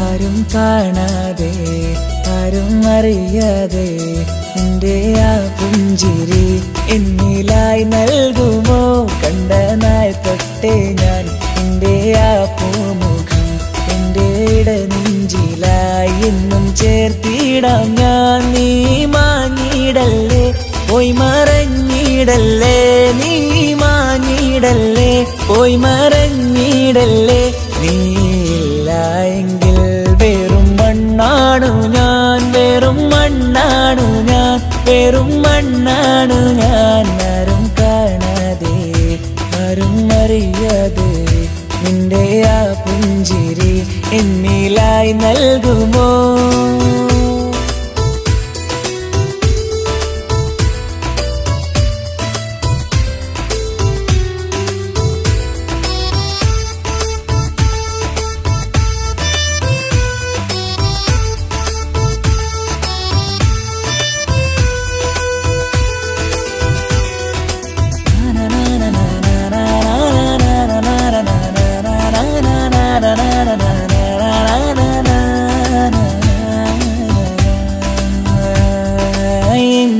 ആരും കാണാതെ ആരും അറിയാതെ എൻ്റെ ആ പുഞ്ചിരി എന്നിലായി നൽകുമോ? കണ്ട നാൾ തൊട്ടേ ഞാൻ എൻ്റെ ആ പൂമുഖം എൻ്റെ ഇടനെഞ്ചിലായി എന്നും ചേർത്തിടാം ഞാൻ. നീ മാഞ്ഞിടല്ലേ, പോയി മറഞ്ഞിടല്ലേ, നീ മാഞ്ഞിടല്ലേ, പോയി മറഞ്ഞിടല്ലേ. നീയില്ല എങ്കിൽ വെറും മണ്ണാണു ഞാൻ, വെറും മണ്ണാണു ഞാൻ, വെറും മണ്ണാണു ഞാൻ. ആരും കാണാതെ ആരും അറിയാതെ നിന്റെ ആ പുഞ്ചിരി എന്നിലായി നൽകുമോ?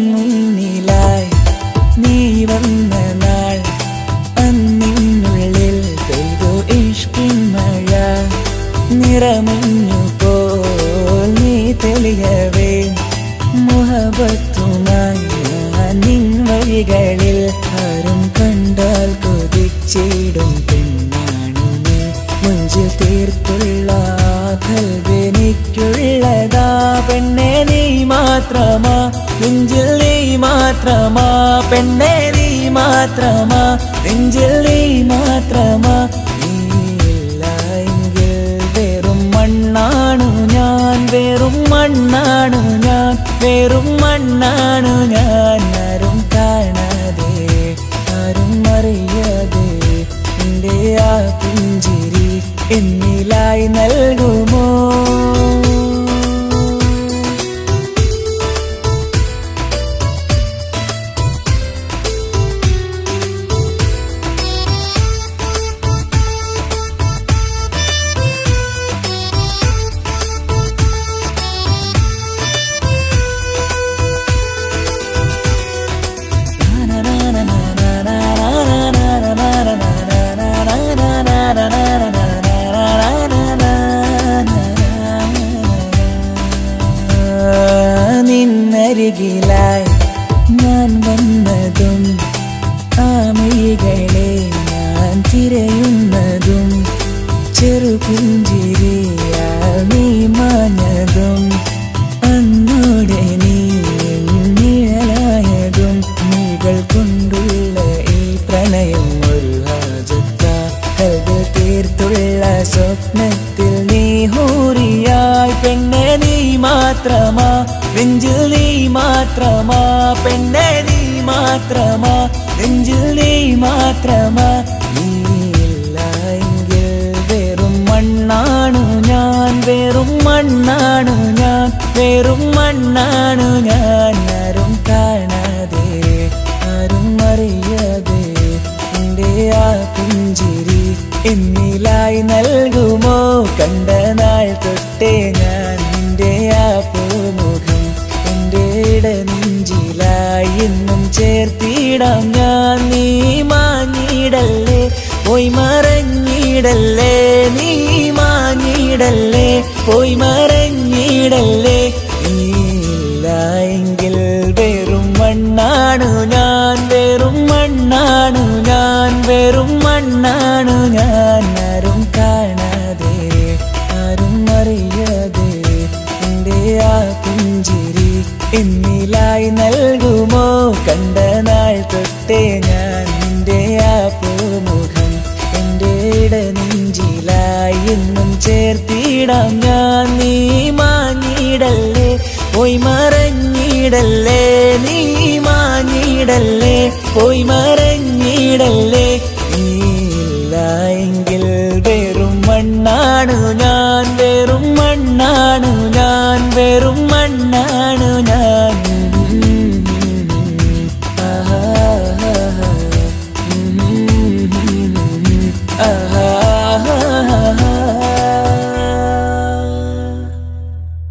മുന്നിലായി നീ വന്ന നാൾ അന്നിനുള്ളിൽ പെയ്തു ഇഷ്കിൻ മഴ. നിറമഞ്ഞു പോൽ നീ തെളിയവേ മുഹബത്തുമായി നിൻ വഴികളിൽ. ആരും കണ്ടാൽ കൊതിച്ചിടും പെണ്ണാണു നീ, മുഞ്ചിൽ തീർത്തുള്ള കൽവെനിക്കുള്ളതാ. പെണ്ണെ നീ മാത്രമാ, നെഞ്ചിൽ നീ മാത്രമാ, പെണ്ണെ നീ മാത്രമാ, നെഞ്ചിൽ നീ മാത്രമാ. നീയില്ല എങ്കിൽ വെറും മണ്ണാണു ഞാൻ, വെറും മണ്ണാണു ഞാൻ, വെറും മണ്ണാണു ഞാൻ. ആരും കാണാതെ ആരും അറിയാതെ എൻ്റെ ആ പുഞ്ചിരി എന്നിലായി നൽകുമോ? നിന്നരികിലായി ഞാൻ വന്നതും ആമികളെ ഞാൻ തിരയുന്നതും ചെറുപുഞ്ചിരിയാൽ നീ മാഞ്ഞതും അന്നോടെ നീ നിഴലായതും നീകൾ കൊണ്ടുള്ള ഈ പ്രണയം ഒരു ഹാജത്ത കൽവിൽ തീർത്തുള്ള സ്വപ്നത്തിൽ നീ ഹൂറിയായി പെണ്ണെ നീ മാത്രമാ നെഞ്ചിൽ നീ മാത്രമാ പെണ്ണെ നീ മാത്രമാ നെഞ്ചിൽ നീ മാത്രമാ നീയില്ല എങ്കിൽ വെറും മണ്ണാണു ഞാൻ വെറും മണ്ണാണു ഞാൻ വെറും മണ്ണാണു ഞാൻ ആരും കാണാതെ ആരും അറിയാതെ എൻ്റെ ആ പുഞ്ചിരി എന്നിലായി നൽകുമോ? കണ്ട നാൾ തൊട്ടേ ഞാൻ നിന്റെ ആ പൂമുഖം എൻ്റെ ഇടനെഞ്ചിലായി എന്നും ചേർത്തിടാം ഞാൻ. നീ മാഞ്ഞിടല്ലേ പോയി മറഞ്ഞിടല്ലേ നീ മാഞ്ഞിടല്ലേ പോയി മറഞ്ഞിടല്ലേ നീയില്ല എങ്കിൽ വെറും മണ്ണാണു ഞാൻ വെറും മണ്ണാണു ഞാൻ വെറും മണ്ണാണു ഞാൻ ആരും കാണാതെ ആരും അറിയാതെ എൻ്റെ ആ പുഞ്ചിരി എന്നിലായി നൽകുമോ? കണ്ട നാൾ തൊട്ടേ ഞാൻ നിന്റെ ആ പൂമുഖം എൻ്റെ ഇടനെഞ്ചിലായി എന്നും ചേർത്തിടാം ഞാൻ. നീ മാഞ്ഞിടല്ലേ പോയി മറഞ്ഞിടല്ലേ നീ മാഞ്ഞിടല്ലേ പോയി മറഞ്ഞിടല്ലേ